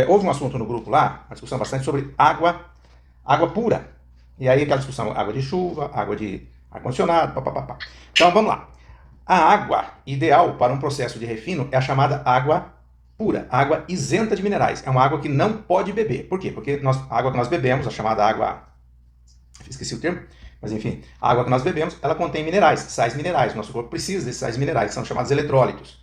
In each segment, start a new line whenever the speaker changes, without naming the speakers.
houve um assunto no grupo lá, uma discussão bastante sobre água pura. E aí aquela discussão, água de chuva, água de ar-condicionado, papapá. Então vamos lá. A água ideal para um processo de refino é a chamada água pura, água isenta de minerais. É uma água que não pode beber. Por quê? Porque a água que nós bebemos, a chamada água, esqueci o termo, mas enfim, a água que nós bebemos, ela contém minerais, sais minerais. O nosso corpo precisa desses sais minerais, que são chamados eletrólitos.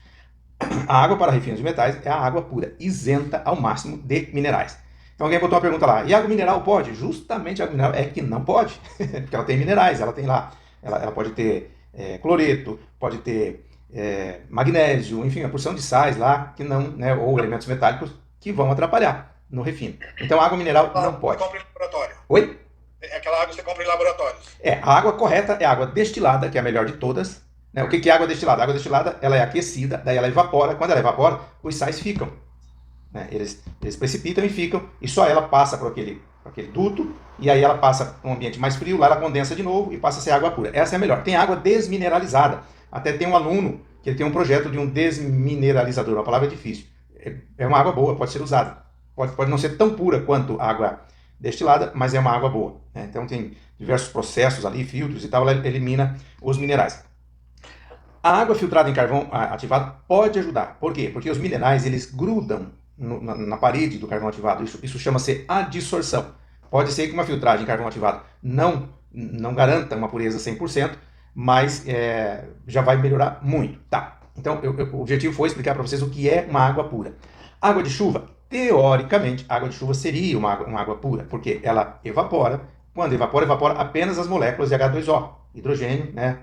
A água para refino de metais é a água pura, isenta ao máximo de minerais. Então alguém botou uma pergunta lá, e água mineral pode? Justamente a água mineral é que não pode, porque ela tem minerais, ela tem lá, ela pode ter cloreto, pode ter magnésio, enfim, uma porção de sais lá, que não, né, ou elementos metálicos que vão atrapalhar no refino. Então a água mineral não pode.
Você compra em laboratório.
Oi?
É aquela água que você compra em laboratórios.
A água correta é a água destilada, que é a melhor de todas. Né? O que é água destilada? A água destilada ela é aquecida, daí ela evapora. Quando ela evapora, os sais ficam. Né? Eles precipitam e ficam, e só ela passa por aquele duto, e aí ela passa para um ambiente mais frio, lá ela condensa de novo e passa a ser água pura. Essa é a melhor. Tem água desmineralizada. Até tem um aluno que ele tem um projeto de um desmineralizador, uma palavra difícil. É uma água boa, pode ser usada. Pode não ser tão pura quanto água destilada, mas é uma água boa. Né? Então tem diversos processos ali, filtros e tal, ela elimina os minerais. A água filtrada em carvão ativado pode ajudar. Por quê? Porque os minerais eles grudam na parede do carvão ativado. Isso chama-se adsorção. Pode ser que uma filtragem em carvão ativado não garanta uma pureza 100%, mas já vai melhorar muito. Tá. Então, o objetivo foi explicar para vocês o que é uma água pura. Água de chuva, teoricamente, água de chuva seria uma água pura, porque ela evapora. Quando evapora apenas as moléculas de H2O, hidrogênio, né?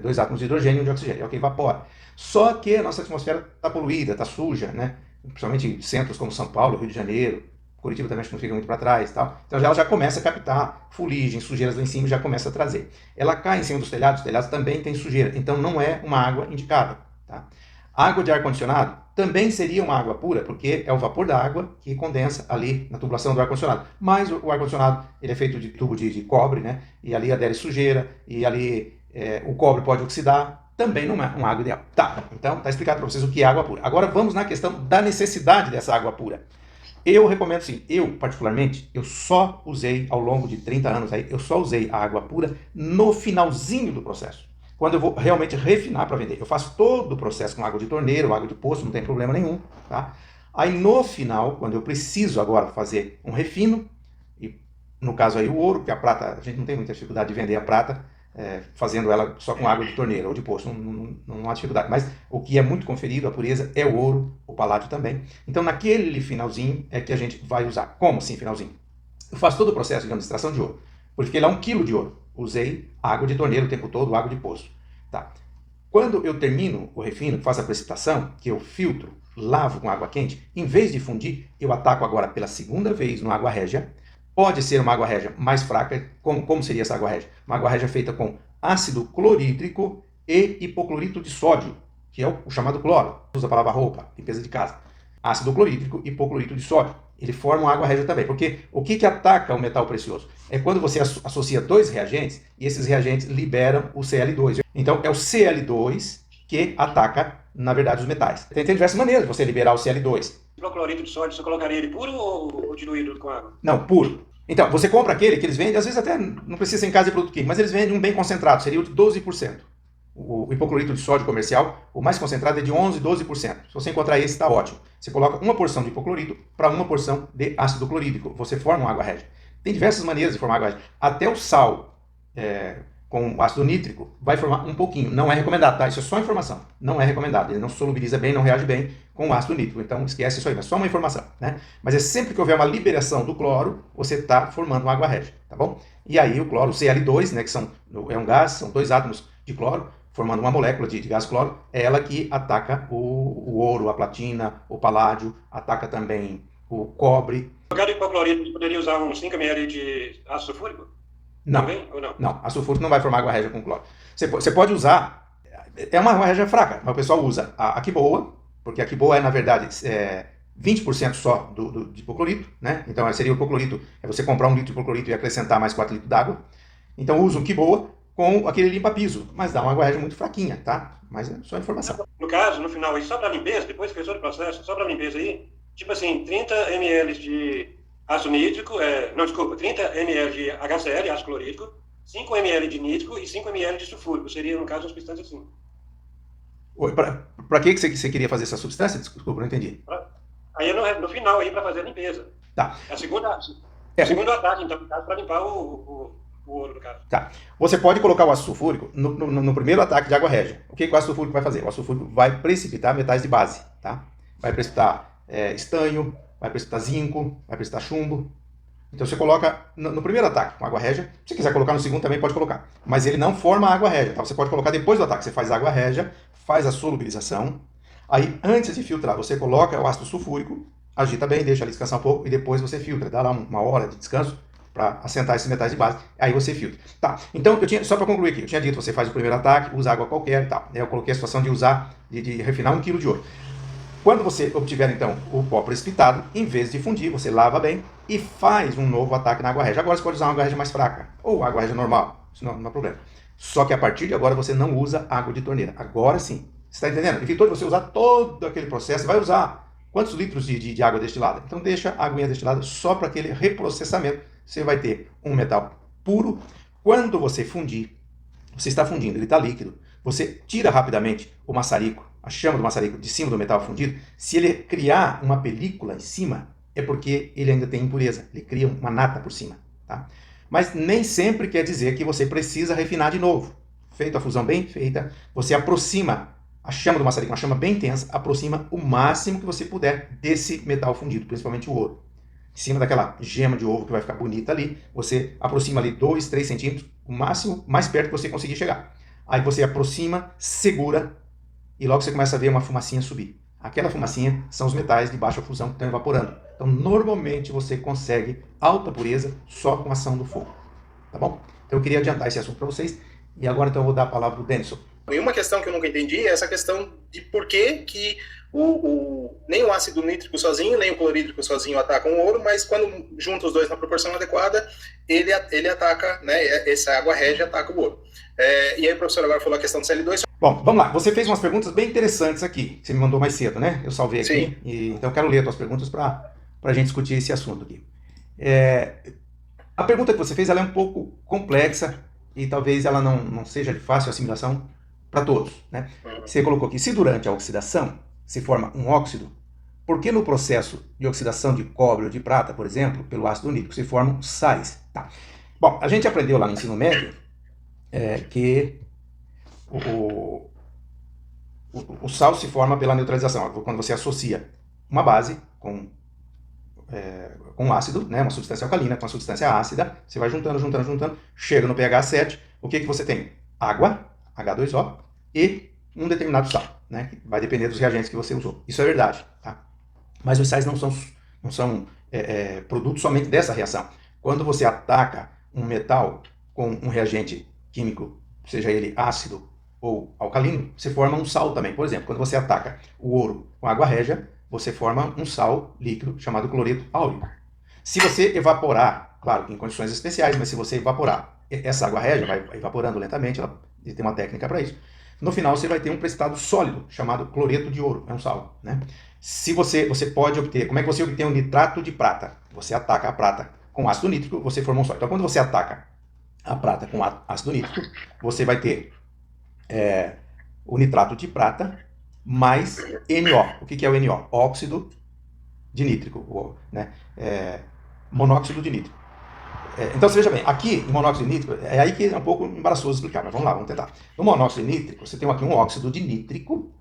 Dois átomos de hidrogênio e de oxigênio, é o que evapora. Só que a nossa atmosfera está poluída, está suja, né? Principalmente centros como São Paulo, Rio de Janeiro, Curitiba também acho que não fica muito para trás, tal. Então ela já começa a captar fuligem, sujeiras lá em cima, já começa a trazer. Ela cai em cima dos telhados também tem sujeira, então não é uma água indicada. Tá? Água de ar-condicionado também seria uma água pura, porque é o vapor da água que condensa ali na tubulação do ar-condicionado. Mas o ar-condicionado ele é feito de tubo de cobre, né? E ali adere sujeira, e ali o cobre pode oxidar, também não é uma água ideal. Tá, então tá explicado para vocês o que é água pura. Agora vamos na questão da necessidade dessa água pura. Eu recomendo sim, eu particularmente, eu só usei ao longo de 30 anos aí, eu só usei a água pura no finalzinho do processo. Quando eu vou realmente refinar para vender. Eu faço todo o processo com água de torneira ou água de poço, não tem problema nenhum. Tá? Aí no final, quando eu preciso agora fazer um refino, e no caso aí o ouro, porque a prata, a gente não tem muita dificuldade de vender a prata, fazendo ela só com água de torneira ou de poço, não há dificuldade. Mas o que é muito conferido, a pureza, é o ouro, o paládio também. Então naquele finalzinho é que a gente vai usar. Como assim finalzinho? Eu faço todo o processo de extração de ouro. Purifiquei lá 1 kg de ouro. Usei água de torneira o tempo todo, água de poço. Tá. Quando eu termino o refino, faço a precipitação, que eu filtro, lavo com água quente, em vez de fundir, eu ataco agora pela segunda vez no água régia. Pode ser uma água régia mais fraca. Como seria essa água régia? Uma água régia feita com ácido clorídrico e hipoclorito de sódio, que é o chamado cloro. Usa a palavra roupa, limpeza de casa. Ácido clorídrico e hipoclorito de sódio. Ele forma uma água régia também. Porque o que ataca o metal precioso? É quando você associa dois reagentes e esses reagentes liberam o Cl2. Então é o Cl2 que ataca, na verdade, os metais. Tem diversas maneiras de você liberar o Cl2.
O cloreto de sódio, você colocaria ele puro ou diluído com água?
Não, puro. Então, você compra aquele que eles vendem, às vezes até não precisa ser em casa de produto químico, mas eles vendem um bem concentrado, seria o de 12%. O hipoclorito de sódio comercial, o mais concentrado é de 11, 12%. Se você encontrar esse, está ótimo. Você coloca uma porção de hipoclorito para uma porção de ácido clorídrico. Você forma uma água régia. Tem diversas maneiras de formar água régia. Até o sal com ácido nítrico vai formar um pouquinho. Não é recomendado, tá? Isso é só informação. Não é recomendado. Ele não solubiliza bem, não reage bem com o ácido nítrico. Então esquece isso aí, é só uma informação, né? Mas é sempre que houver uma liberação do cloro, você está formando uma água régia, tá bom? E aí o cloro, o Cl2, né, que é um gás, são dois átomos de cloro, formando uma molécula de gás cloro, é ela que ataca o ouro, a platina, o paládio, ataca também o cobre.
No lugar do hipoclorito, poderia usar uns 5 ml de ácido sulfúrico?
Não,
também, ou não?
Não, ácido sulfúrico não vai formar água régia com cloro. Você pode usar, é uma água régia fraca, mas o pessoal usa a Quiboa, porque a Quiboa é, na verdade, 20% só de hipoclorito, né? Então seria o hipoclorito, é você comprar 1 litro de hipoclorito e acrescentar mais 4 litros d'água. Então usa um Quiboa com aquele limpa-piso, mas dá uma água régia muito fraquinha, tá? Mas é só informação.
No caso, no final, aí só para limpeza, depois que fez todo o processo, só para limpeza aí, tipo assim, 30 ml de ácido nítrico, não, desculpa, 30 ml de HCl, ácido clorídrico, 5 ml de nítrico e 5 ml de sulfúrico. Seria, no caso, uma substância assim.
Para que você queria fazer essa substância? Desculpa, não entendi.
Aí no final, aí para fazer a limpeza.
Tá.
É o segundo ataque, então, no caso, para limpar o ouro, no caso.
Tá. Você pode colocar o ácido sulfúrico no primeiro ataque de água régia. O que o ácido sulfúrico vai fazer? O ácido sulfúrico vai precipitar metais de base, tá? Vai precipitar estanho, vai precipitar zinco, vai precipitar chumbo. Então você coloca no primeiro ataque com água régia. Se quiser colocar no segundo também pode colocar. Mas ele não forma água régia, tá? Você pode colocar depois do ataque. Você faz água régia, faz a solubilização. Aí, antes de filtrar, você coloca o ácido sulfúrico, agita bem, deixa ele descansar um pouco e depois você filtra. Dá lá uma hora de descanso para assentar esses metais de base. Aí você filtra. Tá, então, só para concluir aqui, eu tinha dito, você faz o primeiro ataque, usa água qualquer e tal. Eu coloquei a situação de usar, de refinar 1 kg de ouro. Quando você obtiver, então, o pó precipitado, em vez de fundir, você lava bem e faz um novo ataque na água régia. Agora você pode usar uma água régia mais fraca ou água régia normal, isso não é problema. Só que a partir de agora você não usa água de torneira. Agora sim. Você está entendendo? Evitou de você usar todo aquele processo, vai usar quantos litros de água destilada? Então deixa a aguinha destilada só para aquele reprocessamento. Você vai ter um metal puro. Quando você fundir, você está fundindo, ele está líquido. Você tira rapidamente o maçarico, a chama do maçarico de cima do metal fundido. Se ele criar uma película em cima, é porque ele ainda tem impureza. Ele cria uma nata por cima. Tá? Mas nem sempre quer dizer que você precisa refinar de novo. Feita a fusão bem feita, você aproxima a chama do maçarico, uma chama bem intensa, aproxima o máximo que você puder desse metal fundido, principalmente o ouro. Em cima daquela gema de ovo que vai ficar bonita ali, você aproxima ali 2, 3 centímetros, o máximo, mais perto que você conseguir chegar. Aí você aproxima, segura, e logo você começa a ver uma fumacinha subir. Aquela fumacinha são os metais de baixa fusão que estão evaporando. Então, normalmente você consegue alta pureza só com a ação do fogo. Tá bom? Então, eu queria adiantar esse assunto para vocês. E agora, então, eu vou dar a palavra para o Denison.
E uma questão que eu nunca entendi é essa questão de por que nem o ácido nítrico sozinho, nem o clorídrico sozinho atacam o ouro, mas quando junta os dois na proporção adequada, ele ataca, né, essa água régia ataca o ouro. E aí o professor agora falou a questão do CL2.
Bom, vamos lá. Você fez umas perguntas bem interessantes aqui. Você me mandou mais cedo, né? Eu salvei aqui. Então eu quero ler as tuas perguntas para a gente discutir esse assunto aqui. A pergunta que você fez ela é um pouco complexa e talvez ela não seja de fácil assimilação para todos, né? Você colocou aqui, se durante a oxidação se forma um óxido, por que no processo de oxidação de cobre ou de prata, por exemplo, pelo ácido nítrico, se formam sais? Tá. Bom, a gente aprendeu lá no ensino médio que o sal se forma pela neutralização, quando você associa uma base com um ácido, né, uma substância alcalina com uma substância ácida, você vai juntando, chega no pH 7, o que você tem? Água, H2O, e um determinado sal, né, que vai depender dos reagentes que você usou. Isso é verdade, tá? Mas os sais não são produtos somente dessa reação. Quando você ataca um metal com um reagente químico, seja ele ácido ou alcalino, você forma um sal também. Por exemplo, quando você ataca o ouro com água régia, você forma um sal líquido chamado cloreto áurico. Se você evaporar, claro, em condições especiais, mas se você evaporar, essa água régia vai evaporando lentamente, ela tem uma técnica para isso. No final você vai ter um precipitado sólido chamado cloreto de ouro, é um sal, né? Se você pode obter, como é que você obtém o nitrato de prata? Você ataca a prata com ácido nítrico, você forma um sal. Então quando você ataca a prata com ácido nítrico, você vai ter o nitrato de prata mais NO. O que é o NO? Óxido de nítrico, né? Monóxido de nítrico. Então, você veja bem, aqui em monóxido de nítrico, é aí que é um pouco embaraçoso explicar, mas vamos lá, vamos tentar. No monóxido de nítrico, você tem aqui um óxido de nítrico,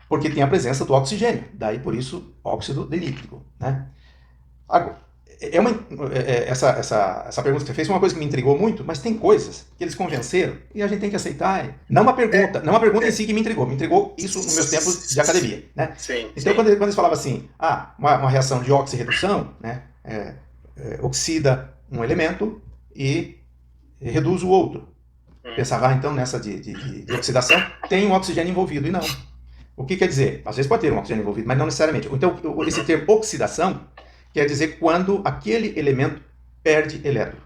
porque tem a presença do oxigênio, daí por isso óxido de nítrico, né? Agora, essa pergunta que você fez foi uma coisa que me intrigou muito, mas tem coisas que eles convenceram e a gente tem que aceitar. Não uma pergunta em si que me intrigou isso nos meus tempos de academia, né? Então, quando eles falavam assim, uma reação de oxirredução, né, oxida um elemento e reduz o outro. Pensava, então, nessa de oxidação, tem um oxigênio envolvido, e não. O que quer dizer? Às vezes pode ter um oxigênio envolvido, mas não necessariamente. Então, esse termo oxidação quer dizer quando aquele elemento perde elétron.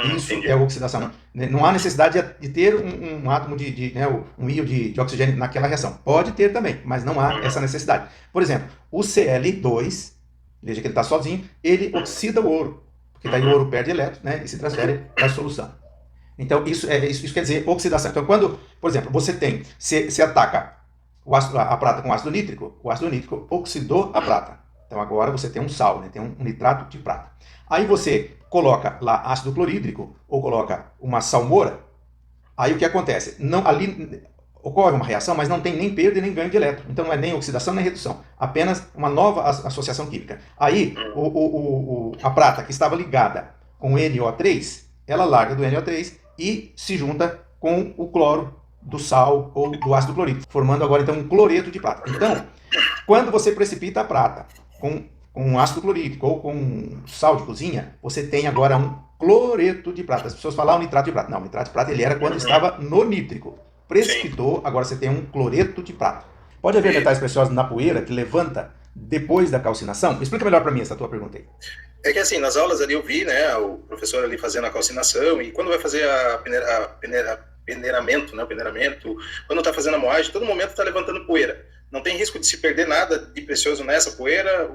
Isso
entendi.
é oxidação. Não há necessidade de ter um átomo né, um íon de oxigênio naquela reação. Pode ter também, mas não há essa necessidade. Por exemplo, o Cl2, veja que ele está sozinho, ele oxida o ouro, porque daí o ouro perde elétrons, né, e se transfere para a solução. Então, isso quer dizer oxidação. Então, quando, por exemplo, você ataca a prata com ácido nítrico, o ácido nítrico oxidou a prata. Então, agora você tem um sal, né? Tem um nitrato de prata. Aí você coloca lá ácido clorídrico ou coloca uma salmoura, aí o que acontece? Ali ocorre uma reação, mas não tem nem perda e nem ganho de elétron. Então, não é nem oxidação nem redução. Apenas uma nova associação química. Aí, a prata que estava ligada com o NO3, ela larga do NO3 e se junta com o cloro do sal ou do ácido clorídrico, formando agora então um cloreto de prata. Então, quando você precipita a prata com ácido clorídrico ou com sal de cozinha, você tem agora um cloreto de prata. As pessoas falam nitrato de prata. Não, o nitrato de prata ele era quando estava no nítrico. Precipitou, agora você tem um cloreto de prata. Pode haver metais preciosos na poeira que levanta depois da calcinação? Explica melhor para mim essa tua pergunta aí.
É que assim, nas aulas ali eu vi, né, o professor ali fazendo a calcinação, e quando vai fazer peneiramento, né, o peneiramento, quando está fazendo a moagem, todo momento está levantando poeira. Não tem risco de se perder nada de precioso nessa poeira?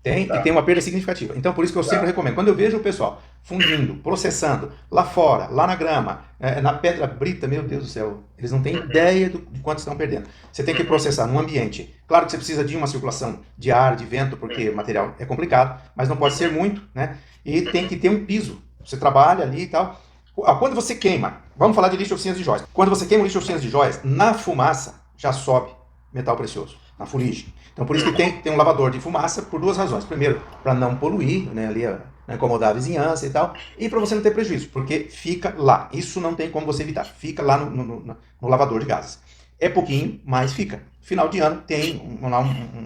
Tem, e tem uma perda significativa. Então, por isso que eu sempre recomendo. Quando eu vejo o pessoal fundindo, processando, lá fora, lá na grama, na pedra brita, meu Deus do céu, eles não têm ideia de quanto estão perdendo. Você tem que processar num ambiente. Claro que você precisa de uma circulação de ar, de vento, porque o material é complicado, mas não pode ser muito, né? E tem que ter um piso. Você trabalha ali e tal. Quando você queima, vamos falar de lixo de oficinas de joias. Quando você queima o lixo de oficinas de joias, na fumaça já sobe metal precioso, na fuligem. Então, por isso que tem um lavador de fumaça por duas razões. Primeiro, para não poluir, né, ali, não incomodar a vizinhança e tal, e para você não ter prejuízo, porque fica lá. Isso não tem como você evitar. Fica lá no lavador de gases. É pouquinho, mas fica. Final de ano tem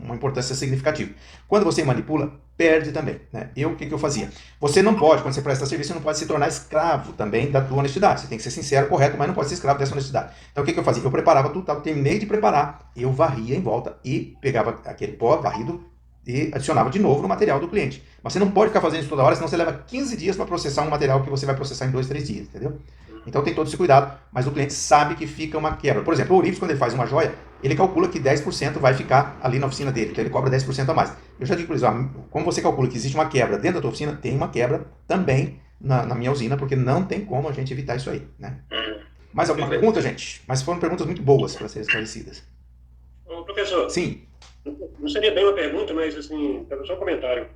uma importância significativa. Quando você manipula, perde também, né? O que eu fazia? Você não pode, quando você presta serviço, você não pode se tornar escravo também da tua honestidade. Você tem que ser sincero, correto, mas não pode ser escravo dessa honestidade. Então, o que eu fazia? Eu preparava tudo, terminei de preparar, eu varria em volta e pegava aquele pó varrido e adicionava de novo no material do cliente. Mas você não pode ficar fazendo isso toda hora, senão você leva 15 dias para processar um material que você vai processar em 2, 3 dias, entendeu? Então tem todo esse cuidado, mas o cliente sabe que fica uma quebra. Por exemplo, o Ourives, quando ele faz uma joia, ele calcula que 10% vai ficar ali na oficina dele, então ele cobra 10% a mais. Eu já digo para eles, como você calcula que existe uma quebra dentro da tua oficina, tem uma quebra também na minha usina, porque não tem como a gente evitar isso aí, né? Mais alguma pergunta, gente? Mas foram perguntas muito boas para serem esclarecidas.
Ô, professor.
Sim.
Não seria bem uma pergunta, mas assim, só um comentário.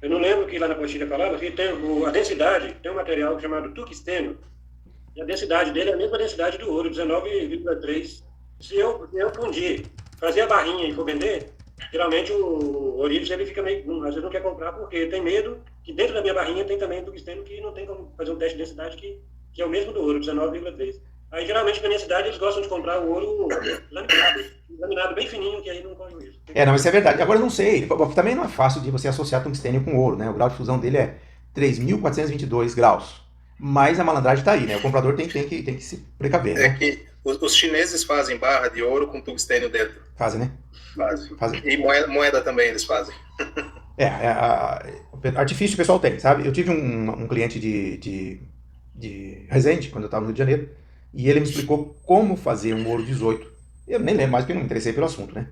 Eu não lembro que lá na apostila falava que tem a densidade, tem um material chamado tungstênio, e a densidade dele é a mesma densidade do ouro, 19,3. Se eu fundir, fazer a barrinha e for vender, geralmente o Ourives ele fica meio, às vezes não quer comprar porque tem medo que dentro da minha barrinha tem também tungstênio que não tem como fazer um teste de densidade que é o mesmo do ouro, 19,3. Aí geralmente na minha cidade eles gostam de comprar o ouro laminado bem fininho, que aí não corre isso.
Não, isso é verdade. Agora eu não sei, também não é fácil de você associar tungstênio com ouro, né? O grau de fusão dele é 3.422 graus. Mas a malandragem está aí, né? O comprador tem que se precaver, né?
É que os chineses fazem barra de ouro com tungstênio dentro.
Fazem, né?
Fazem. E moeda também eles fazem.
Artifício o pessoal tem, sabe? Eu tive um cliente de Resende, quando eu estava no Rio de Janeiro, e ele me explicou como fazer um ouro 18. Eu nem lembro mais, porque eu não me interessei pelo assunto, né?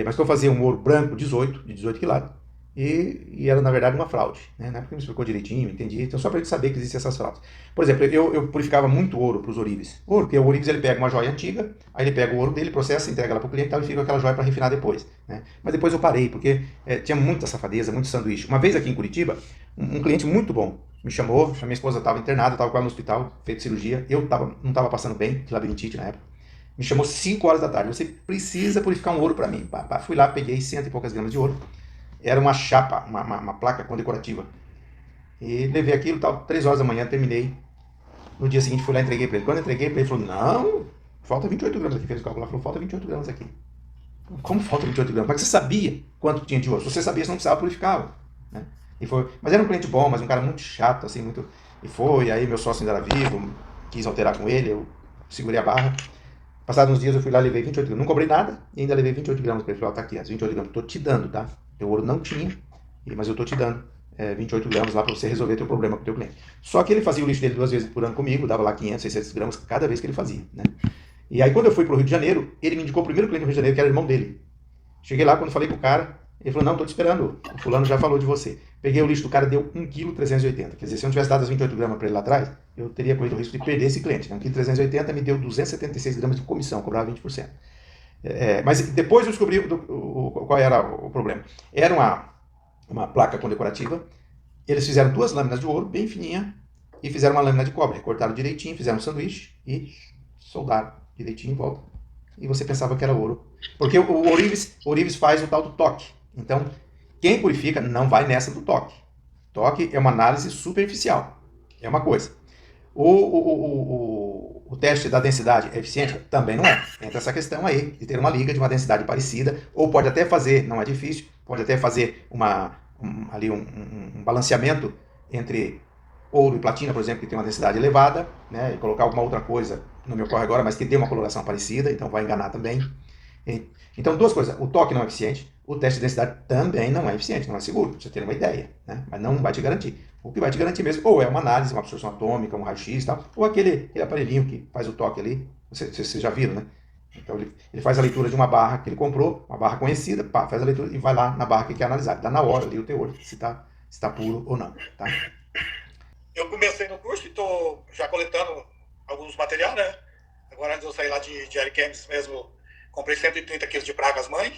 Mas que eu fazia um ouro branco 18, de 18 quilates, e era, na verdade, uma fraude, né? Na época me explicou direitinho, entendi. Então, só para ele saber que existem essas fraudes. Por exemplo, eu purificava muito ouro para os ourives. Porque o ourives ele pega uma joia antiga, aí ele pega o ouro dele, processa, entrega ela para o cliente, e fica com aquela joia para refinar depois, né? Mas depois eu parei, porque tinha muita safadeza, muito sanduíche. Uma vez aqui em Curitiba, um cliente muito bom me chamou, a minha esposa estava internada, estava com ela no hospital, feito cirurgia, eu não estava passando bem, de labirintite na época. Me chamou 5 horas da tarde, você precisa purificar um ouro para mim. Fui lá, peguei 100 e poucas gramas de ouro. Era uma chapa, uma placa condecorativa. E levei aquilo, 3 horas da manhã, terminei. No dia seguinte fui lá e entreguei para ele. Quando eu entreguei para ele, ele falou, não, falta 28 gramas aqui. Fez o cálculo, falou, falta 28 gramas aqui. Como falta 28 gramas? Mas você sabia quanto tinha de ouro? Se você sabia, você não precisava purificar. Né? Mas era um cliente bom, mas um cara muito chato, assim, muito... aí meu sócio ainda era vivo, quis alterar com ele, eu segurei a barra. Passados uns dias eu fui lá e levei 28 gramas. Não cobrei nada e ainda levei 28 gramas para ele. Falei, tá aqui, as 28 gramas, tô te dando, tá? Teu ouro não tinha, mas eu tô te dando. 28 gramas lá para você resolver teu problema com o teu cliente. Só que ele fazia o lixo dele 2 vezes por ano comigo, dava lá 500, 600 gramas cada vez que ele fazia, né? E aí quando eu fui para o Rio de Janeiro, ele me indicou o primeiro cliente do Rio de Janeiro, que era irmão dele. Cheguei lá, quando falei com o cara, ele falou, não, tô te esperando, o fulano já falou de você. Peguei o lixo do cara, deu 1,380 kg. Quer dizer, se eu não tivesse dado as 28 gramas para ele lá atrás, eu teria corrido o risco de perder esse cliente. 1,380 kg me deu 276 gramas de comissão, cobrava 20%. Mas depois eu descobri qual era o problema. Era uma placa condecorativa, eles fizeram 2 lâminas de ouro, bem fininha, e fizeram uma lâmina de cobre. Cortaram direitinho, fizeram um sanduíche e soldaram direitinho em volta. E você pensava que era ouro. Porque o ourives faz o tal do toque. Então, quem purifica não vai nessa do toque. Toque é uma análise superficial. É uma coisa. O teste da densidade é eficiente? Também não é. Entra essa questão aí de ter uma liga de uma densidade parecida, ou pode até fazer, não é difícil, pode até fazer um balanceamento entre ouro e platina, por exemplo, que tem uma densidade elevada, né, e colocar alguma outra coisa, não me ocorre agora, mas que tem uma coloração parecida, então vai enganar também. Então, 2 coisas. O toque não é eficiente, o teste de densidade também não é eficiente, não é seguro, pra você ter uma ideia, né? Mas não vai te garantir. O que vai te garantir mesmo, ou é uma análise, uma absorção atômica, um raio-x e tal, ou aquele aparelhinho que faz o toque ali, vocês já viram, né? Então, ele faz a leitura de uma barra que ele comprou, uma barra conhecida, pá, faz a leitura e vai lá na barra que quer analisar. Dá na hora ali o teor, se tá puro ou não, tá?
Eu comecei no curso e estou já coletando alguns materiais, né? Agora, antes de eu sair lá de Ariquemes mesmo, comprei 130 quilos de placas mãe,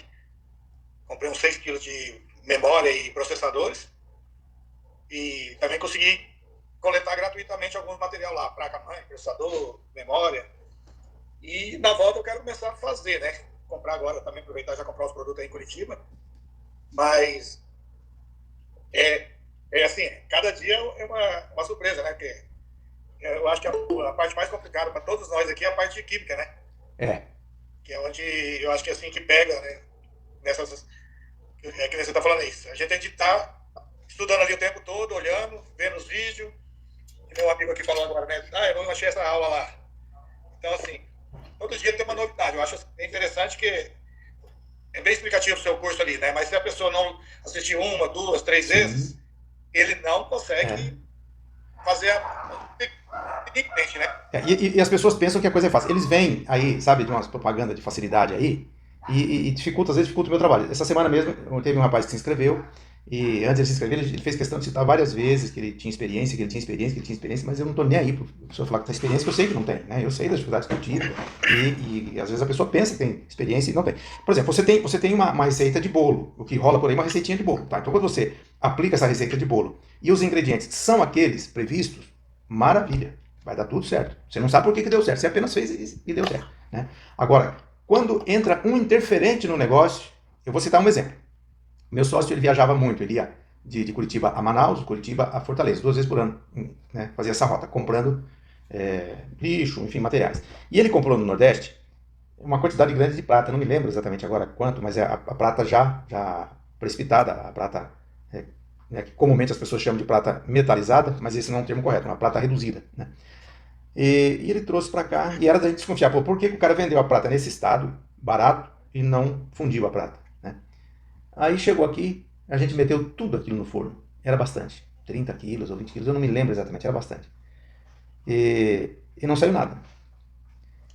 comprei uns 6 quilos de memória e processadores, e também consegui coletar gratuitamente alguns materiais lá, placa mãe, processador, memória. E na volta eu quero começar a fazer, né? Comprar agora também, aproveitar e já comprar os produtos aí em Curitiba. Mas assim, cada dia é uma surpresa, né? Porque eu acho que a parte mais complicada para todos nós aqui é a parte de química, né? Que é onde eu acho que é assim que pega, né? Nessas. Que nem você está falando isso. A gente tem que estar estudando ali o tempo todo, olhando, vendo os vídeos. E meu amigo aqui falou agora, né? Eu não achei essa aula lá. Então, assim, todo dia tem uma novidade. Eu acho interessante que é bem explicativo o seu curso ali, né? Mas se a pessoa não assistir 1, 2, 3 vezes, ele não consegue fazer tecnicamente, né?
E as pessoas pensam que a coisa é fácil. Eles vêm aí, sabe, de umas propagandas de facilidade aí, e dificulta, às vezes dificulta o meu trabalho. Essa semana mesmo, teve um rapaz que se inscreveu, e antes de se inscrever, ele fez questão de citar várias vezes que ele tinha experiência, mas eu não tô nem aí para a pessoa falar que tem experiência, que eu sei que não tem, né? Eu sei das dificuldades que eu tive, e às vezes a pessoa pensa que tem experiência e não tem. Por exemplo, você tem uma receita de bolo, o que rola por aí é uma receitinha de bolo, tá? Então quando você aplica essa receita de bolo, e os ingredientes são aqueles previstos, maravilha, vai dar tudo certo. Você não sabe por que deu certo, você apenas fez e deu certo, né? Agora, quando entra um interferente no negócio, eu vou citar um exemplo. Meu sócio, ele viajava muito, ele ia de Curitiba a Manaus, de Curitiba a Fortaleza, 2 vezes por ano, né? Fazia essa rota, comprando lixo, enfim, materiais. E ele comprou no Nordeste uma quantidade grande de prata, não me lembro exatamente agora quanto, mas é a prata já precipitada, a prata, que comumente as pessoas chamam de prata metalizada, mas esse não é um termo correto, é uma prata reduzida, né? E ele trouxe para cá, e era da gente desconfiar, por que o cara vendeu a prata nesse estado, barato, e não fundiu a prata, né? Aí chegou aqui, a gente meteu tudo aquilo no forno, era bastante, 30 quilos ou 20 quilos, eu não me lembro exatamente, era bastante. E não saiu nada.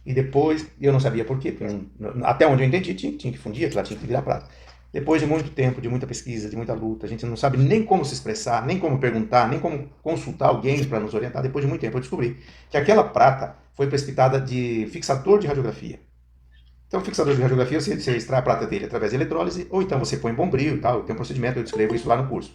E depois, eu não sabia por quê, porque até onde eu entendi, tinha que fundir, aquilo lá tinha que virar prata. Depois de muito tempo, de muita pesquisa, de muita luta, a gente não sabe nem como se expressar, nem como perguntar, nem como consultar alguém para nos orientar. Depois de muito tempo eu descobri que aquela prata foi precipitada de fixador de radiografia. Então o fixador de radiografia, você extrai a prata dele através de eletrólise, ou então você põe bombril e tal, tem um procedimento, eu descrevo isso lá no curso,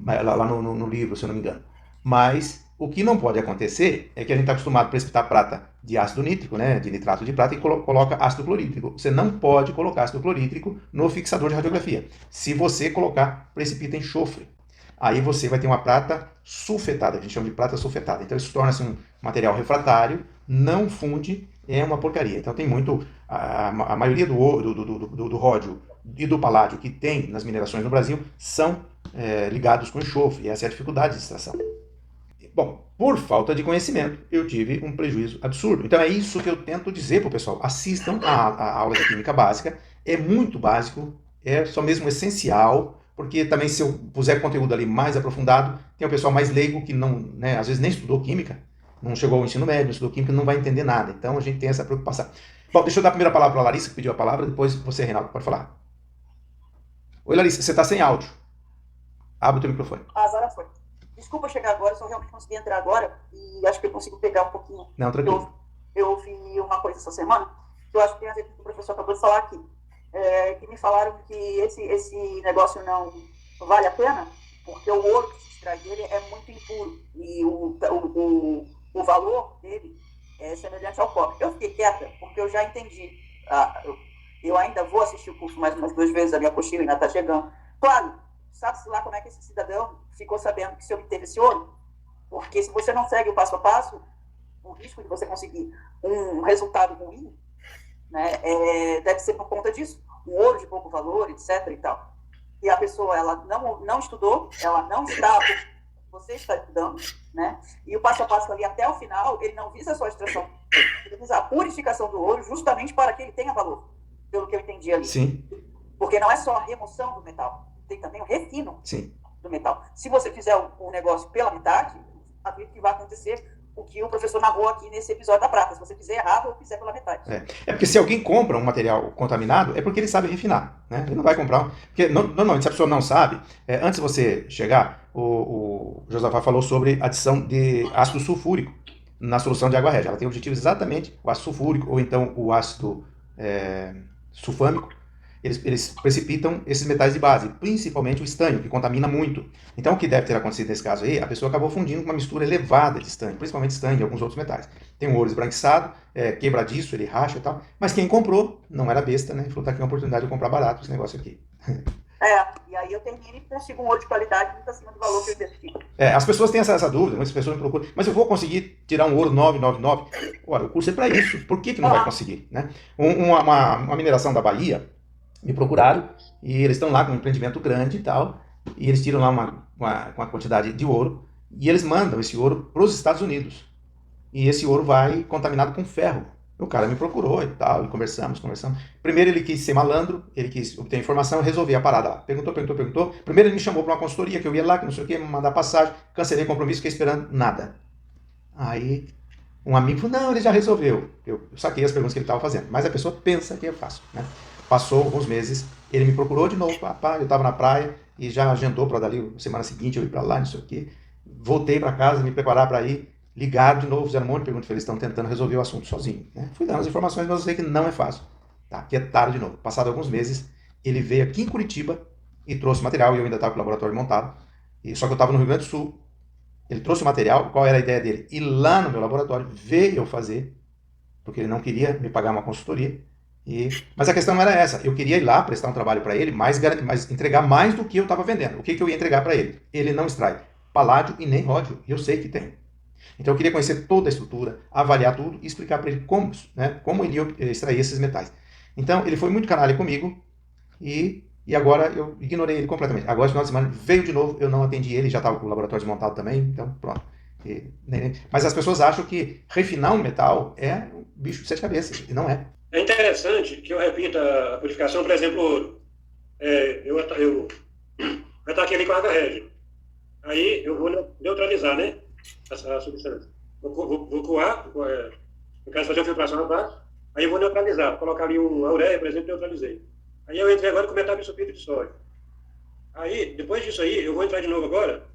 lá no livro, se eu não me engano. Mas o que não pode acontecer é que a gente está acostumado a precipitar prata de ácido nítrico, né, de nitrato de prata, e coloca ácido clorídrico. Você não pode colocar ácido clorídrico no fixador de radiografia. Se você colocar, precipita enxofre. Aí você vai ter uma prata sulfetada, que a gente chama de prata sulfetada. Então isso torna-se um material refratário, não funde, é uma porcaria. Então tem muito, a maioria do ródio e do paládio que tem nas minerações no Brasil são ligados com enxofre, e essa é a dificuldade de extração. Bom, por falta de conhecimento, eu tive um prejuízo absurdo. Então é isso que eu tento dizer para o pessoal. Assistam a aula de Química Básica. É muito básico, é só mesmo essencial porque também se eu puser conteúdo ali mais aprofundado, tem o pessoal mais leigo que não, né, às vezes nem estudou química, não chegou ao ensino médio, não estudou química, não vai entender nada. Então a gente tem essa preocupação. Bom, deixa eu dar a primeira palavra para a Larissa, que pediu a palavra, depois você, Reinaldo, pode falar. Oi, Larissa, você está sem áudio. Abre o teu microfone.
Agora foi. Desculpa chegar agora, só realmente consegui entrar agora e acho que eu consigo pegar um pouquinho.
Não, tranquilo.
Eu ouvi uma coisa essa semana que eu acho que tem a ver com o que o professor acabou de falar aqui. Que me falaram que esse negócio não vale a pena porque o ouro que se extrai dele é muito impuro e o valor dele é semelhante ao cobre. Eu fiquei quieta porque eu já entendi. Eu ainda vou assistir o curso mais umas 2 vezes, a minha apostila ainda está chegando. Claro, sabe-se lá como é que esse cidadão ficou sabendo que se obteve esse ouro? Porque se você não segue o passo a passo, o risco de você conseguir um resultado ruim, né, deve ser por conta disso. Um ouro de pouco valor, etc. e tal. E a pessoa, ela não estudou, ela não está, você está estudando, né? E o passo a passo ali até o final, ele não visa só a extração, ele visa a purificação do ouro justamente para que ele tenha valor, pelo que eu entendi ali.
Sim.
Porque não é só a remoção do metal, tem também o refino.
Sim.
Do metal. Se você fizer o negócio pela metade, acredito que vai acontecer o que o professor narrou aqui nesse episódio da prata. Se você fizer errado ou fizer pela metade.
É porque se alguém compra um material contaminado, é porque ele sabe refinar, né? Ele não vai comprar Porque normalmente, se a pessoa não sabe, antes de você chegar, o Josafá falou sobre adição de ácido sulfúrico na solução de água régia. Ela tem o objetivo exatamente o ácido sulfúrico ou então o ácido sulfâmico. Eles precipitam esses metais de base, principalmente o estânio, que contamina muito. Então, o que deve ter acontecido nesse caso aí, a pessoa acabou fundindo com uma mistura elevada de estânio, principalmente estânio e alguns outros metais. Tem um ouro esbranquiçado, quebradiço, ele racha e tal, mas quem comprou não era besta, né? Falou, tá aqui uma oportunidade de comprar barato esse negócio aqui.
E aí eu termino e consigo um ouro de qualidade muito acima do valor que eu investigo.
As pessoas têm essa dúvida, muitas pessoas me procuram, mas eu vou conseguir tirar um ouro 999? Ora, o curso é para isso, por que não vai conseguir, né? Uma mineração da Bahia, me procuraram, e eles estão lá com um empreendimento grande e tal, e eles tiram lá uma quantidade de ouro, e eles mandam esse ouro para os Estados Unidos. E esse ouro vai contaminado com ferro. O cara me procurou e tal, e conversamos. Primeiro ele quis ser malandro, ele quis obter informação, resolver a parada lá. Perguntou. Primeiro ele me chamou para uma consultoria, que eu ia lá, que não sei o que, me mandar passagem, cancelei o compromisso, fiquei esperando nada. Aí um amigo falou, não, ele já resolveu. Eu saquei as perguntas que ele estava fazendo, mas a pessoa pensa que é fácil, né? Passou alguns meses, ele me procurou de novo, eu estava na praia e já agendou para dali, semana seguinte eu ir para lá, não sei o quê. Voltei para casa, me preparar para ir, ligaram de novo, fizeram um monte de perguntas, eles estão tentando resolver o assunto sozinho, né? Fui dando as informações, mas eu sei que não é fácil. Tá? Que é tarde de novo. Passado alguns meses, ele veio aqui em Curitiba e trouxe material, e eu ainda estava com o laboratório montado, só que eu estava no Rio Grande do Sul. Ele trouxe o material, qual era a ideia dele? Ir lá no meu laboratório, ver eu fazer, porque ele não queria me pagar uma consultoria. Mas a questão não era essa. Eu queria ir lá prestar um trabalho para ele, mas entregar mais do que eu estava vendendo. O que eu ia entregar para ele? Ele não extrai paládio e nem ródio. E eu sei que tem. Então eu queria conhecer toda a estrutura, avaliar tudo e explicar para ele como ele ia extrair esses metais. Então ele foi muito canalha comigo e agora eu ignorei ele completamente. Agora, no final de semana, veio de novo, eu não atendi ele, já estava com o laboratório desmontado também, então pronto. Mas as pessoas acham que refinar um metal é um bicho de 7 cabeças, e não é.
É interessante que eu repita a purificação, por exemplo, ouro. Eu ataquei ali com água régia. Aí eu vou neutralizar, né? A substância. Vou coar, no caso fazer uma filtração abaixo, aí eu vou neutralizar. Vou colocar ali uma ureia, por exemplo, neutralizei. Aí eu entrei agora com metabisulfito de sódio. Aí, depois disso aí, eu vou entrar de novo agora,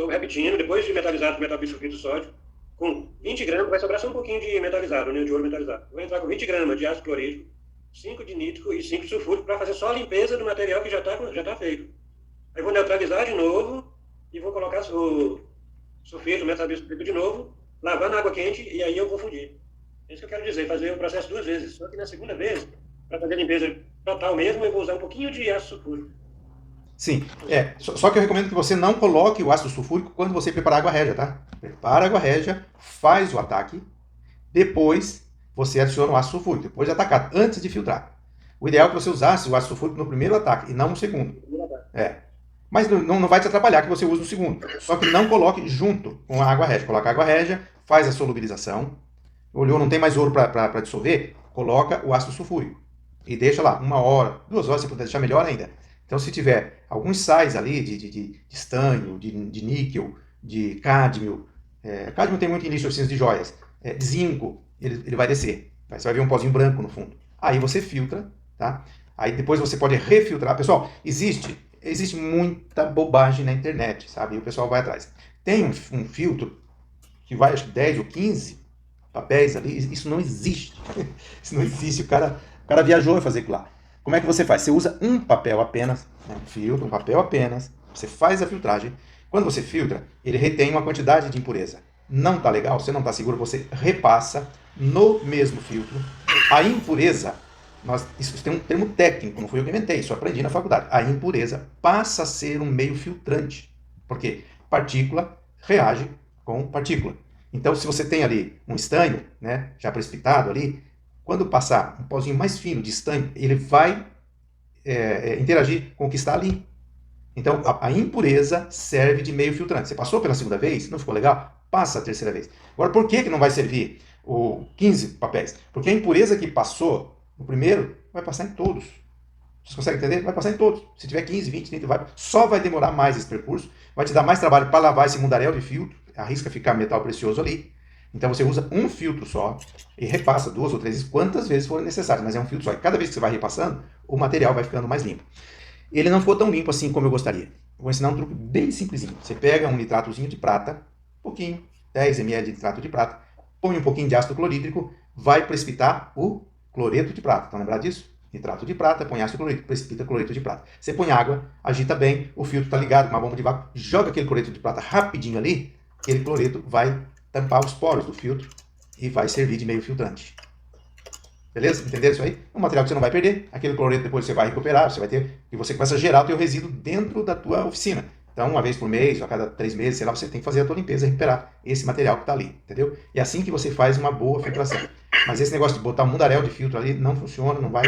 repetindo, depois de metalizado com metabisulfito de sódio, com 20 gramas, vai sobrar só um pouquinho de metalizado, né, de ouro metalizado. Eu vou entrar com 20 gramas de ácido clorídrico, 5 de nítrico e 5 de sulfúrico para fazer só a limpeza do material que já tá feito. Aí vou neutralizar de novo e vou colocar o sulfito, metabisulfito de novo, lavar na água quente e aí eu vou fundir. É isso que eu quero dizer, fazer o processo 2 vezes. Só que na segunda vez, para fazer a limpeza total mesmo, eu vou usar um pouquinho de ácido sulfúrico.
Sim, só que eu recomendo que você não coloque o ácido sulfúrico quando você preparar a água régia, tá? Prepara a água régia, faz o ataque, depois você adiciona o ácido sulfúrico, depois de atacar, antes de filtrar. O ideal é que você usasse o ácido sulfúrico no primeiro ataque e não no segundo. Mas não vai te atrapalhar que você use no segundo. Só que não coloque junto com a água régia. Coloca a água régia, faz a solubilização. Olhou, não tem mais ouro para dissolver? Coloca o ácido sulfúrico. E deixa lá 1 hora, 2 horas, se puder deixar melhor ainda. Então, se tiver alguns sais ali de estanho, de níquel, de cádmio. Cádmio tem muito início de oficinas de joias. De zinco, ele vai descer. Você vai ver um pozinho branco no fundo. Aí você filtra, tá? Aí depois você pode refiltrar. Pessoal, existe muita bobagem na internet, sabe? E o pessoal vai atrás. Tem um filtro que vai, acho que 10 ou 15 papéis ali. Isso não existe. Isso não existe. O cara viajou a fazer aquilo lá. Como é que você faz? Você usa um papel apenas, né? Um filtro, um papel apenas. Você faz a filtragem. Quando você filtra, ele retém uma quantidade de impureza. Não está legal, você não está seguro, você repassa no mesmo filtro. A impureza, isso tem um termo técnico, não fui eu que inventei, isso eu aprendi na faculdade. A impureza passa a ser um meio filtrante. Por quê? Partícula reage com partícula. Então, se você tem ali um estanho, né, já precipitado ali, quando passar um pozinho mais fino de estanho, ele vai interagir com o que está ali. Então, a impureza serve de meio filtrante. Você passou pela segunda vez, não ficou legal? Passa a terceira vez. Agora, por que não vai servir 15 papéis? Porque a impureza que passou no primeiro vai passar em todos. Vocês conseguem entender? Vai passar em todos. Se tiver 15, 20, 30, só vai demorar mais esse percurso, vai te dar mais trabalho para lavar esse mundaréu de filtro, arrisca ficar metal precioso ali. Então você usa um filtro só e repassa 2 ou 3 vezes, quantas vezes for necessário, mas é um filtro só. E cada vez que você vai repassando, o material vai ficando mais limpo. Ele não ficou tão limpo assim como eu gostaria. Vou ensinar um truque bem simplesinho. Você pega um nitratozinho de prata, um pouquinho, 10 ml de nitrato de prata, põe um pouquinho de ácido clorídrico, vai precipitar o cloreto de prata. Estão lembrados disso? Nitrato de prata, põe ácido clorídrico, precipita cloreto de prata. Você põe água, agita bem, o filtro está ligado com uma bomba de vácuo, joga aquele cloreto de prata rapidinho ali, aquele cloreto vai tampar os poros do filtro e vai servir de meio filtrante. Beleza? Entenderam isso aí? É um material que você não vai perder, aquele cloreto depois você vai recuperar, você vai ter, e você começa a gerar o teu resíduo dentro da tua oficina. Então, uma vez por mês, ou a cada 3 meses, sei lá, você tem que fazer a tua limpeza e recuperar esse material que está ali, entendeu? E é assim que você faz uma boa filtração. Mas esse negócio de botar um mundaréu de filtro ali não funciona, não vai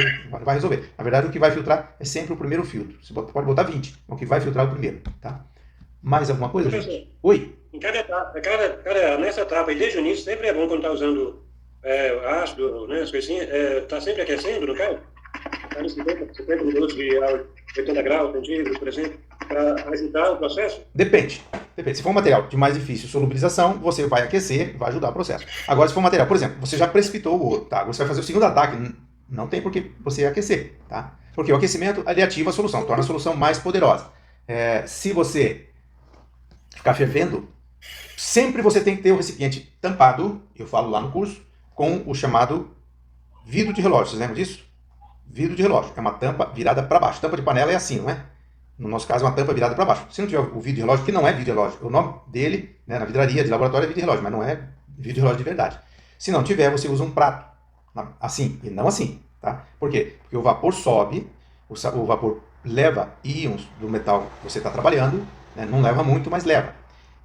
resolver. Na verdade, o que vai filtrar é sempre o primeiro filtro. Você pode botar 20, o que vai filtrar é o primeiro, tá? Mais alguma coisa, gente? Oi?
Em cada etapa, nessa etapa, desde o início, sempre é bom quando está usando ácido, né, as coisinhas, está sempre aquecendo, no caso? Está nos 50 minutos de 80 graus, por exemplo, para ajudar o processo?
Depende. Se for um material de mais difícil solubilização, você vai aquecer, vai ajudar o processo. Agora, se for um material, por exemplo, você já precipitou o ouro, tá? Agora você vai fazer o segundo ataque, não tem por que você aquecer, tá? Porque o aquecimento, ele ativa a solução, torna a solução mais poderosa. Se você ficar fervendo, sempre você tem que ter o recipiente tampado, eu falo lá no curso, com o chamado vidro de relógio. Vocês lembram disso? Vidro de relógio. É uma tampa virada para baixo. Tampa de panela é assim, não é? No nosso caso, é uma tampa virada para baixo. Se não tiver o vidro de relógio, que não é vidro de relógio, o nome dele, né, na vidraria de laboratório é vidro de relógio, mas não é vidro de relógio de verdade. Se não tiver, você usa um prato. Assim, e não assim, tá? Por quê? Porque o vapor sobe, o vapor leva íons do metal que você está trabalhando, né, não leva muito, mas leva.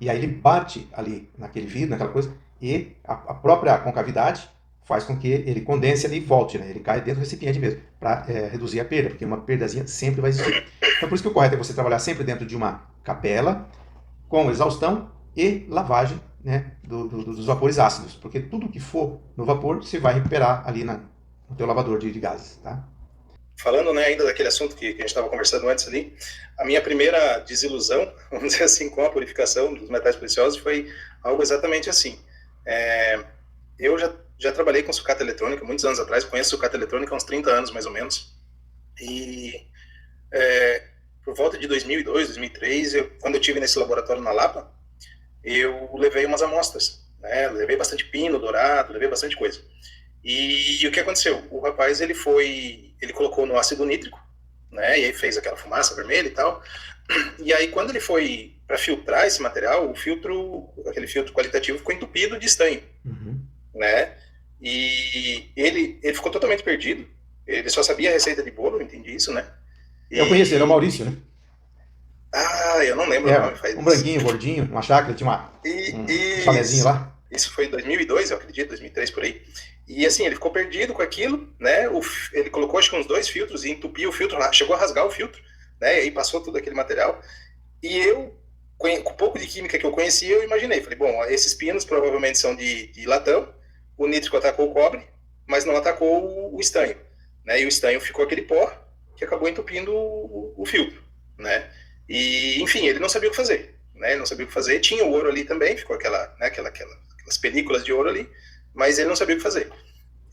E aí ele bate ali naquele vidro, naquela coisa, e a própria concavidade faz com que ele condense ali e volte, né? Ele cai dentro do recipiente mesmo, para reduzir a perda, porque uma perdazinha sempre vai existir. Então por isso que o correto é você trabalhar sempre dentro de uma capela, com exaustão e lavagem, né, dos vapores ácidos, porque tudo que for no vapor, você vai recuperar ali no teu lavador de gases, tá?
Falando, né, ainda daquele assunto que a gente estava conversando antes ali, a minha primeira desilusão, vamos dizer assim, com a purificação dos metais preciosos foi algo exatamente assim. Eu já trabalhei com sucata eletrônica muitos anos atrás, conheço sucata eletrônica há uns 30 anos mais ou menos, e por volta de 2002, 2003, quando eu estive nesse laboratório na Lapa, eu levei umas amostras, né, levei bastante pino, dourado, levei bastante coisa. E o que aconteceu? O rapaz, ele colocou no ácido nítrico, né, e aí fez aquela fumaça vermelha e tal, e aí quando ele foi para filtrar esse material, aquele filtro qualitativo ficou entupido de estanho, né, e ele ficou totalmente perdido, ele só sabia a receita de bolo, eu entendi isso, né.
Eu conheci, ele é o Maurício, né?
Eu não lembro o nome.
Um branquinho, gordinho, uma chácara, tinha um chalezinho lá.
Isso foi em 2002, eu acredito, 2003, por aí. E assim, ele ficou perdido com aquilo, né? Ele colocou acho que uns 2 filtros e entupiu o filtro, chegou a rasgar o filtro, né? E aí passou todo aquele material. E eu, com um pouco de química que eu conhecia, eu imaginei. Falei, bom, esses pinos provavelmente são de latão, o nítrico atacou o cobre, mas não atacou o estanho, né? E o estanho ficou aquele pó que acabou entupindo o filtro, né? E, enfim, ele não sabia o que fazer, né? Ele não sabia o que fazer. Tinha o ouro ali também, ficou aquelas películas de ouro ali, mas ele não sabia o que fazer.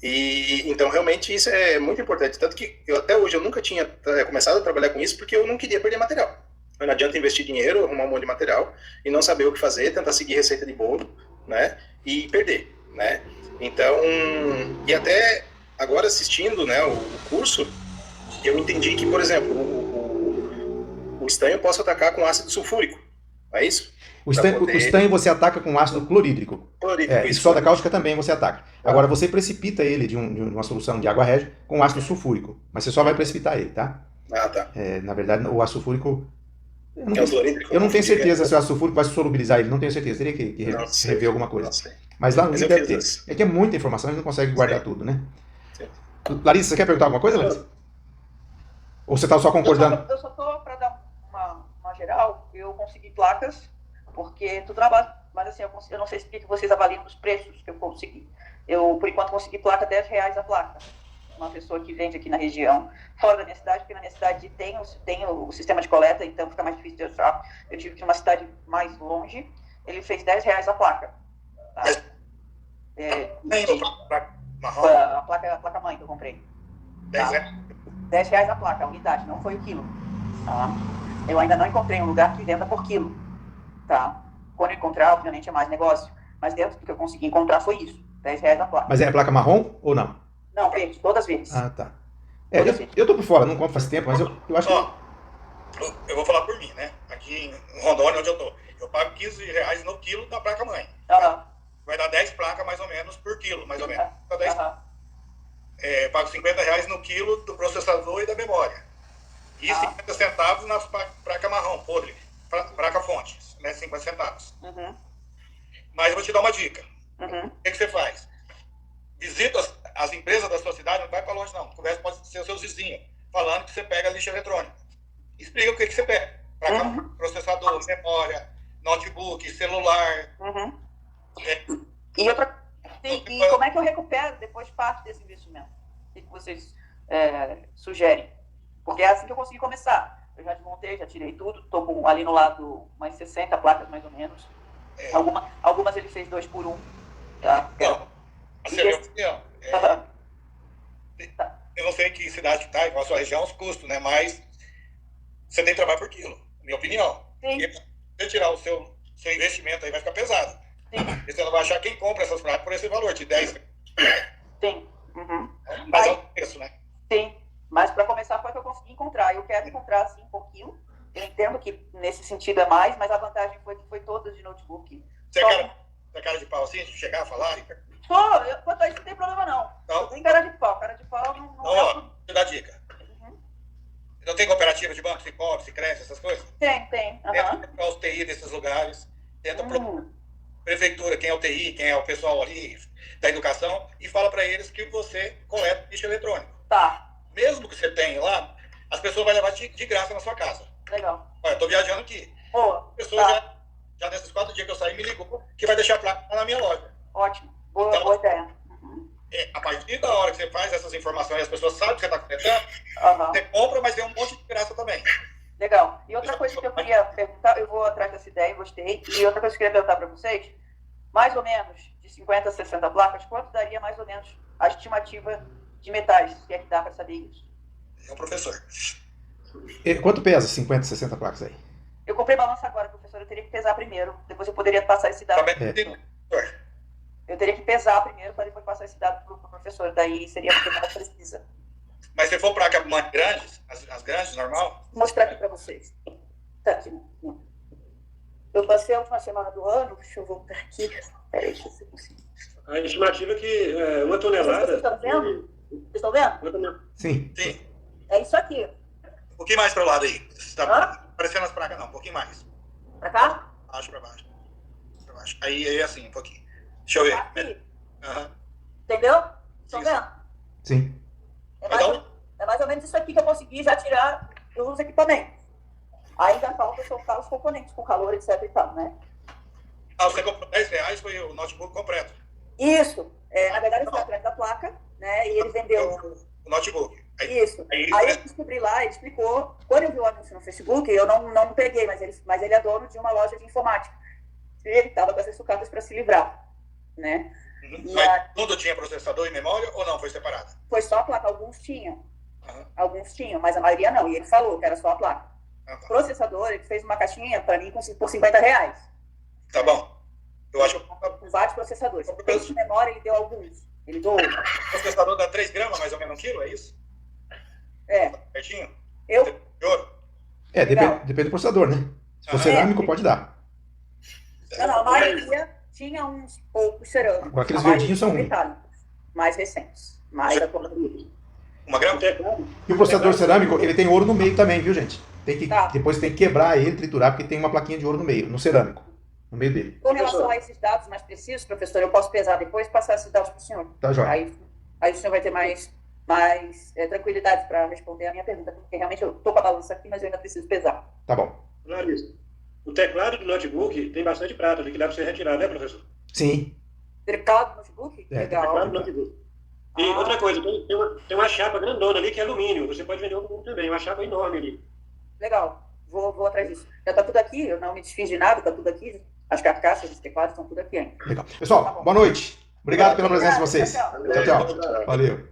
E então realmente isso é muito importante, tanto que até hoje eu nunca tinha começado a trabalhar com isso porque eu não queria perder material. Não adianta investir dinheiro, arrumar um monte de material e não saber o que fazer, tentar seguir receita de bolo, né? E perder, né? Então, e até agora assistindo, né, o curso, eu entendi que, por exemplo, o estanho eu posso atacar com ácido sulfúrico, não é isso?
O estanho você ataca com ácido clorídrico. E soda cáustica também você ataca. Agora, você precipita ele de uma solução de água régia com ácido sulfúrico. Mas você só vai precipitar ele, tá?
Ah, tá.
Na verdade, o ácido sulfúrico...
Eu
não tenho certeza se o ácido sulfúrico vai solubilizar ele. Não tenho certeza. Teria que rever alguma coisa. Mas lá no livro deve ter. É que é muita informação, a gente não consegue guardar tudo, né? Sim. Larissa, você quer perguntar alguma coisa, Larissa? Ou você está só concordando?
Eu só estou para dar uma geral. Eu consegui placas, porque tu trabalha, mas assim, eu não sei se vocês avaliam os preços que eu consegui. Eu, por enquanto, consegui placa R$10 a placa. Uma pessoa que vende aqui na região, fora da minha cidade, porque na minha cidade tem o sistema de coleta, então fica mais difícil de achar. Eu tive que ir numa cidade mais longe, ele fez R$10 a placa. Tá? A placa mãe que eu comprei. Tá? R$10 a placa, a unidade, não foi o quilo. Tá? Eu ainda não encontrei um lugar que venda por quilo. Tá? Quando eu encontrar, obviamente é mais negócio, mas dentro do que eu consegui encontrar foi isso, R$10 a placa.
Mas é a placa marrom ou não?
Não, verde, todas verdes.
Ah, tá. Eu tô por fora, não compro faz tempo, mas eu acho que...
Eu vou falar por mim, né? Aqui em Rondônia, onde eu tô, eu pago R$15 no quilo da placa mãe. Vai dar 10 placas mais ou menos por quilo, mais ou menos. Pago R$50 no quilo do processador e da memória. E 50 centavos na placa marrom, podre, placa fonte, né? 50 centavos. Mas eu vou te dar uma dica. O que você faz? Visita as empresas da sua cidade, não vai para longe não. Conversa pode ser os seus vizinhos, falando que você pega lixo eletrônico. Explica o que você pega. Processador, memória, notebook, celular.
E como é que eu recupero depois parte desse investimento? O que vocês sugerem? Porque é assim que eu consegui começar. Eu já desmontei, já tirei tudo. Estou com ali no lado umas 60 placas mais ou menos. Algumas ele fez 2 por 1. Tá?
Eu não sei em que cidade está, qual a sua região, os custos, né? Mas você tem que trabalhar por quilo, na minha opinião.
Sim.
E se você tirar o seu investimento aí, vai ficar pesado. Sim. E você não vai achar quem compra essas placas por esse valor de 10.
Sim.
Mas é o preço, né?
Sim. Mas para começar foi o que eu consegui encontrar. Eu quero encontrar assim por quilo. Eu entendo que nesse sentido é mais, mas a vantagem foi toda de notebook.
Você é cara de pau assim, de chegar a falar?
Quanto a isso não tem problema não. Não tem cara de pau. Cara de pau não é.
Ó, te dá dica. Não tem cooperativa de banco, Cicobi, Sicredi, essas coisas?
Tem.
Tenta para os TI desses lugares. Tenta para prefeitura, quem é o TI, quem é o pessoal ali da educação, e fala para eles que você coleta lixo eletrônico.
Tá.
Mesmo que você tenha lá, as pessoas vão levar de graça na sua casa.
Legal.
Olha, eu tô viajando aqui.
Boa.
A pessoa já nesses 4 dias que eu saí me ligou que vai deixar a placa na minha loja.
Ótimo. Boa ideia.
A partir da hora que você faz essas informações e as pessoas sabem que você está coletando, você compra, mas tem um monte de graça também.
Legal. E outra coisa que eu queria perguntar, eu vou atrás dessa ideia, gostei. E outra coisa que eu queria perguntar para vocês, mais ou menos de 50 a 60 placas, quanto daria mais ou menos a estimativa de metais? Se é que dá para saber isso?
É o professor.
Quanto pesa 50, 60 placas aí?
Eu comprei balança agora, professor. Eu teria que pesar primeiro. Depois eu poderia passar esse dado. Eu teria que pesar primeiro para depois passar esse dado para o professor. Daí seria porque não precisa.
Mas se for placa mais grandes, as grandes, normal?
Vou mostrar aqui para vocês. Tá aqui. Eu passei a última semana do ano. Deixa eu voltar aqui. Peraí, deixa eu ver se eu consigo.
A estimativa é que 1 tonelada...
Vocês estão vendo? Vocês estão vendo?
Sim.
É isso aqui.
Um pouquinho mais para o lado aí. Tá aparecendo as placas, não. Um pouquinho mais.
Para cá?
Baixo para baixo. Aí assim, um pouquinho. Deixa eu ver.
Aqui. Entendeu? Estão vendo?
Sim.
É mais ou menos isso aqui que eu consegui já tirar dos equipamentos. Ainda falta soltar os componentes com calor, etc e tal, né?
Você comprou R$10, foi o notebook completo.
Isso. Na verdade, foi atrás da placa, né? E ele vendeu.
O notebook.
Isso. Aí eu descobri lá, ele explicou. Quando eu vi o anúncio no Facebook, eu não peguei, mas ele é dono de uma loja de informática. E ele estava com essas sucatas para se livrar, né?
Mas tudo tinha processador e memória ou não? Foi separado?
Foi só a placa. Alguns tinham. Alguns tinham, mas a maioria não. E ele falou que era só a placa. Processador, ele fez uma caixinha para mim por R$50.
Tá bom. Eu acho
com vários processadores. Peixe de memória, ele deu alguns. Ele doou.
O processador dá 3 gramas, mais ou menos 1 quilo, é isso?
É.
Pertinho?
De
ouro?
Depende do processador, né? Se for cerâmico, pode dar.
Não, a maioria tinha uns poucos cerâmicos.
Agora, aqueles verdinhos são ruins.
Mais recentes. Mais atualizados.
1 grama?
E o processador cerâmico, ele tem ouro no meio também, viu, gente? Depois tem que quebrar ele, triturar, porque tem uma plaquinha de ouro no meio, no cerâmico. No meio dele.
Com relação a esses dados mais precisos, professor, eu posso pesar depois e passar esses dados para o senhor.
Tá, joia.
Aí o senhor vai ter mais tranquilidade para responder a minha pergunta, porque realmente eu estou com a balança aqui, mas eu ainda preciso pesar.
Tá bom.
Larissa, o teclado do notebook tem bastante prata, que dá para você retirar, né, professor?
Sim.
Teclado do notebook?
Legal.
Teclado do notebook. E outra coisa, tem uma chapa grandona ali que é alumínio. Você pode vender alumínio também, uma chapa enorme ali.
Legal. Vou atrás disso. Já está tudo aqui, eu não me desfiz de nada, está tudo aqui. As carcaças, os teclados estão tudo aqui ainda.
Legal. Pessoal, boa noite. Obrigado pela presença de vocês. Tchau, tchau. Valeu.